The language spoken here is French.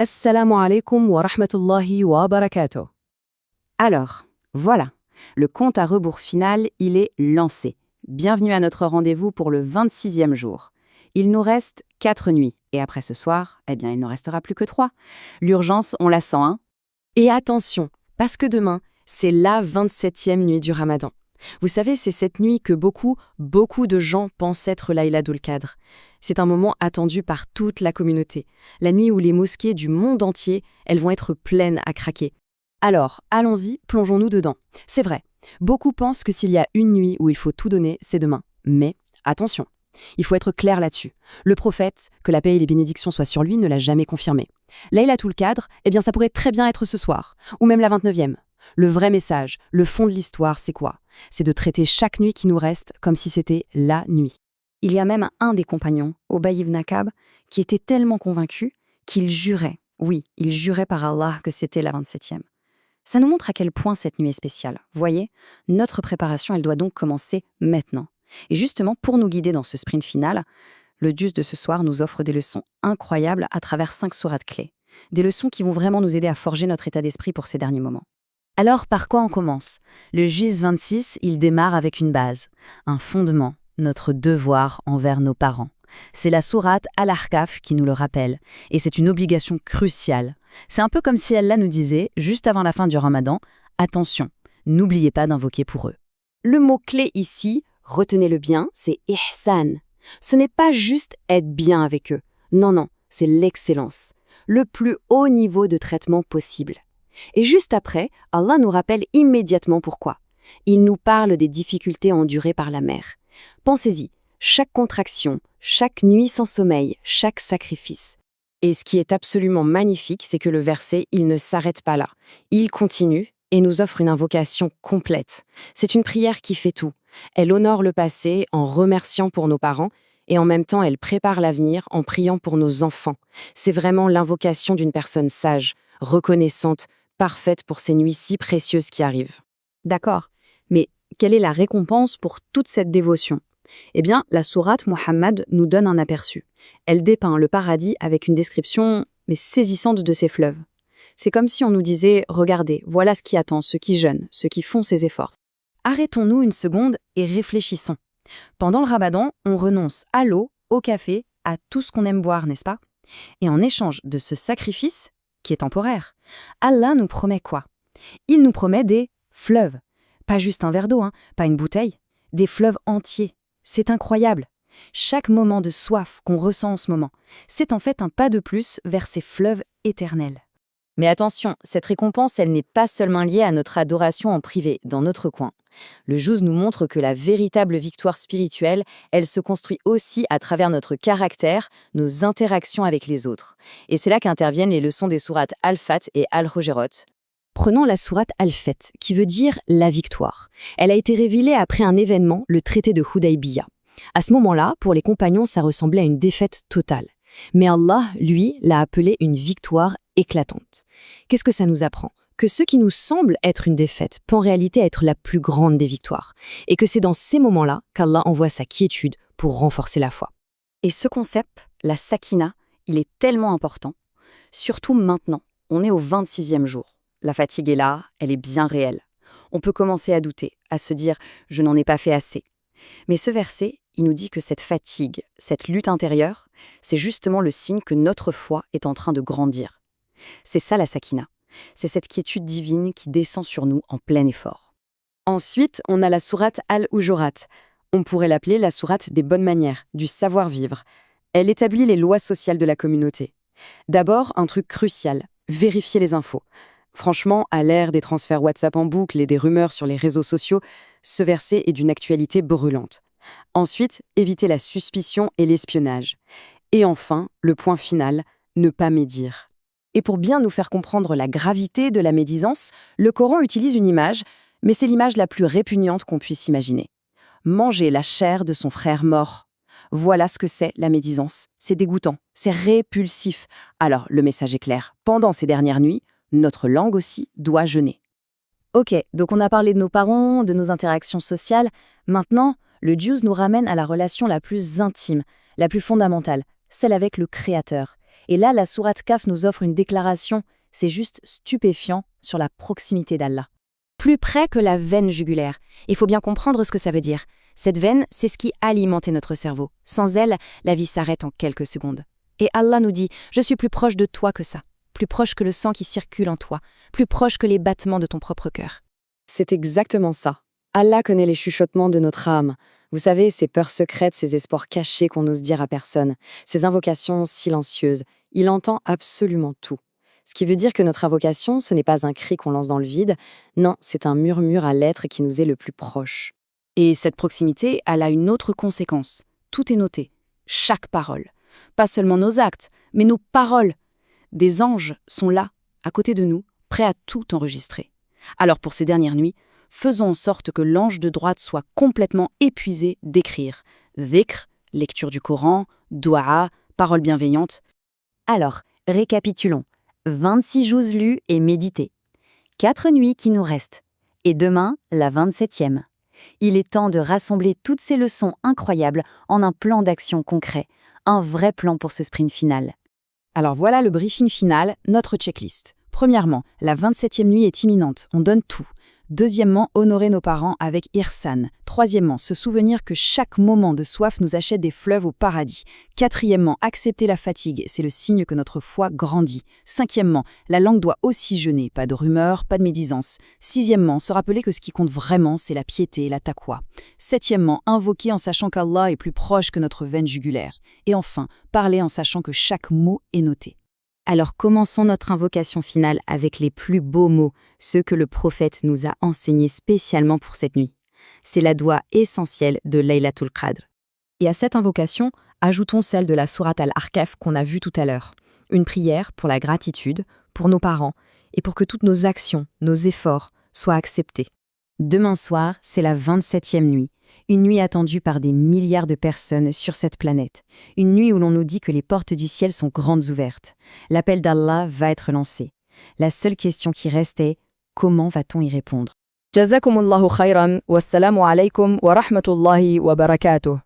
Assalamu alaikum wa rahmatullahi wa barakatuh. Alors, voilà, le compte à rebours final, il est lancé. Bienvenue à notre rendez-vous pour le 26e jour. Il nous reste 4 nuits, et après ce soir, il ne restera plus que 3. L'urgence, on la sent, hein? Et attention, parce que demain, c'est la 27e nuit du Ramadan. Vous savez, c'est cette nuit que beaucoup de gens pensent être Laylatul Qadr. C'est un moment attendu par toute la communauté. La nuit où les mosquées du monde entier, elles vont être pleines à craquer. Alors, allons-y, plongeons-nous dedans. C'est vrai, beaucoup pensent que s'il y a une nuit où il faut tout donner, c'est demain. Mais attention, il faut être clair là-dessus. Le prophète, que la paix et les bénédictions soient sur lui, ne l'a jamais confirmé. Laylatul Qadr, ça pourrait très bien être ce soir, ou même la 29e. Le vrai message, le fond de l'histoire, c'est quoi? C'est de traiter chaque nuit qui nous reste comme si c'était la nuit. Il y a même un des compagnons, Ubay ibn Ka'b, qui était tellement convaincu qu'il jurait, oui, il jurait par Allah que c'était la 27e. Ça nous montre à quel point cette nuit est spéciale. Voyez, notre préparation, elle doit donc commencer maintenant. Et justement, pour nous guider dans ce sprint final, le Juz de ce soir nous offre des leçons incroyables à travers 5 sourates clés. Des leçons qui vont vraiment nous aider à forger notre état d'esprit pour ces derniers moments. Alors, par quoi on commence? Le Juz 26, il démarre avec une base, un fondement, notre devoir envers nos parents. C'est la sourate Al-Ahqaf qui nous le rappelle, et c'est une obligation cruciale. C'est un peu comme si Allah nous disait, juste avant la fin du Ramadan, « Attention, n'oubliez pas d'invoquer pour eux ». Le mot-clé ici, retenez-le bien, c'est « ihsan ». Ce n'est pas juste être bien avec eux. Non, c'est l'excellence. Le plus haut niveau de traitement possible. Et juste après, Allah nous rappelle immédiatement pourquoi. Il nous parle des difficultés endurées par la mère. Pensez-y, chaque contraction, chaque nuit sans sommeil, chaque sacrifice. Et ce qui est absolument magnifique, c'est que le verset, il ne s'arrête pas là. Il continue et nous offre une invocation complète. C'est une prière qui fait tout. Elle honore le passé en remerciant pour nos parents et en même temps, elle prépare l'avenir en priant pour nos enfants. C'est vraiment l'invocation d'une personne sage, reconnaissante, parfaite pour ces nuits si précieuses qui arrivent. D'accord, mais quelle est la récompense pour toute cette dévotion? La sourate Muhammad nous donne un aperçu. Elle dépeint le paradis avec une description saisissante de ses fleuves. C'est comme si on nous disait « Regardez, voilà ce qui attend ceux qui jeûnent, ceux qui font ces efforts ». Arrêtons-nous une seconde et réfléchissons. Pendant le Ramadan, on renonce à l'eau, au café, à tout ce qu'on aime boire, n'est-ce pas? Et en échange de ce sacrifice, qui est temporaire, Allah nous promet quoi? Il nous promet des fleuves. Pas juste un verre d'eau, pas une bouteille, des fleuves entiers. C'est incroyable. Chaque moment de soif qu'on ressent en ce moment, c'est en fait un pas de plus vers ces fleuves éternels. Mais attention, cette récompense, elle n'est pas seulement liée à notre adoration en privé, dans notre coin. Le Juz nous montre que la véritable victoire spirituelle, elle se construit aussi à travers notre caractère, nos interactions avec les autres. Et c'est là qu'interviennent les leçons des sourates Al-Fat et Al-Hujurat. Prenons la sourate Al-Fat, qui veut dire « la victoire ». Elle a été révélée après un événement, le traité de Hudaybiya. À ce moment-là, pour les compagnons, ça ressemblait à une défaite totale. Mais Allah, lui, l'a appelée une victoire éclatante. Qu'est-ce que ça nous apprend? Que ce qui nous semble être une défaite peut en réalité être la plus grande des victoires. Et que c'est dans ces moments-là qu'Allah envoie sa quiétude pour renforcer la foi. Et ce concept, la sakina, il est tellement important. Surtout maintenant, on est au 26e jour. La fatigue est là, elle est bien réelle. On peut commencer à douter, à se dire « je n'en ai pas fait assez ». Mais ce verset, il nous dit que cette fatigue, cette lutte intérieure, c'est justement le signe que notre foi est en train de grandir. C'est ça la sakina. C'est cette quiétude divine qui descend sur nous en plein effort. Ensuite, on a la sourate Al-Hujurat. On pourrait l'appeler la sourate des bonnes manières, du savoir-vivre. Elle établit les lois sociales de la communauté. D'abord, un truc crucial, vérifier les infos. Franchement, à l'ère des transferts WhatsApp en boucle et des rumeurs sur les réseaux sociaux, ce verset est d'une actualité brûlante. Ensuite, éviter la suspicion et l'espionnage. Et enfin, le point final, ne pas médire. Et pour bien nous faire comprendre la gravité de la médisance, le Coran utilise une image, mais c'est l'image la plus répugnante qu'on puisse imaginer. Manger la chair de son frère mort. Voilà ce que c'est la médisance. C'est dégoûtant, c'est répulsif. Alors, le message est clair. Pendant ces dernières nuits, notre langue aussi doit jeûner. Ok, donc on a parlé de nos parents, de nos interactions sociales. Maintenant, le Juz nous ramène à la relation la plus intime, la plus fondamentale, celle avec le Créateur. Et là, la sourate Kahf nous offre une déclaration, c'est juste stupéfiant, sur la proximité d'Allah. Plus près que la veine jugulaire. Il faut bien comprendre ce que ça veut dire. Cette veine, c'est ce qui alimentait notre cerveau. Sans elle, la vie s'arrête en quelques secondes. Et Allah nous dit, je suis plus proche de toi que ça, plus proche que le sang qui circule en toi, plus proche que les battements de ton propre cœur. C'est exactement ça. Allah connaît les chuchotements de notre âme. Vous savez, ces peurs secrètes, ces espoirs cachés qu'on n'ose dire à personne, ces invocations silencieuses. Il entend absolument tout. Ce qui veut dire que notre invocation, ce n'est pas un cri qu'on lance dans le vide, non, c'est un murmure à l'être qui nous est le plus proche. Et cette proximité, elle a une autre conséquence. Tout est noté. Chaque parole. Pas seulement nos actes, mais nos paroles. Des anges sont là, à côté de nous, prêts à tout enregistrer. Alors pour ces dernières nuits, faisons en sorte que l'ange de droite soit complètement épuisé d'écrire. Dhikr, lecture du Coran, doua, paroles bienveillantes. Alors, récapitulons. 26 juz lus et médités. 4 nuits qui nous restent. Et demain, la 27e. Il est temps de rassembler toutes ces leçons incroyables en un plan d'action concret. Un vrai plan pour ce sprint final. Alors voilà le briefing final, notre checklist. Premièrement, la 27e nuit est imminente, on donne tout. Deuxièmement, honorer nos parents avec ihsan. Troisièmement, se souvenir que chaque moment de soif nous achète des fleuves au paradis. Quatrièmement, accepter la fatigue, c'est le signe que notre foi grandit. Cinquièmement, la langue doit aussi jeûner, pas de rumeurs, pas de médisance. Sixièmement, se rappeler que ce qui compte vraiment, c'est la piété, la taqwa. Septièmement, invoquer en sachant qu'Allah est plus proche que notre veine jugulaire. Et enfin, parler en sachant que chaque mot est noté. Alors commençons notre invocation finale avec les plus beaux mots, ceux que le prophète nous a enseignés spécialement pour cette nuit. C'est la doua essentielle de Laylatul Qadr. Et à cette invocation, ajoutons celle de la sourate Al-Ahqaf qu'on a vue tout à l'heure. Une prière pour la gratitude, pour nos parents, et pour que toutes nos actions, nos efforts soient acceptés. Demain soir, c'est la 27e nuit. Une nuit attendue par des milliards de personnes sur cette planète. Une nuit où l'on nous dit que les portes du ciel sont grandes ouvertes. L'appel d'Allah va être lancé. La seule question qui reste est, comment va-t-on y répondre? Jazakumullahu khayran, wassalamu alaykum wa rahmatullahi wa barakatuh.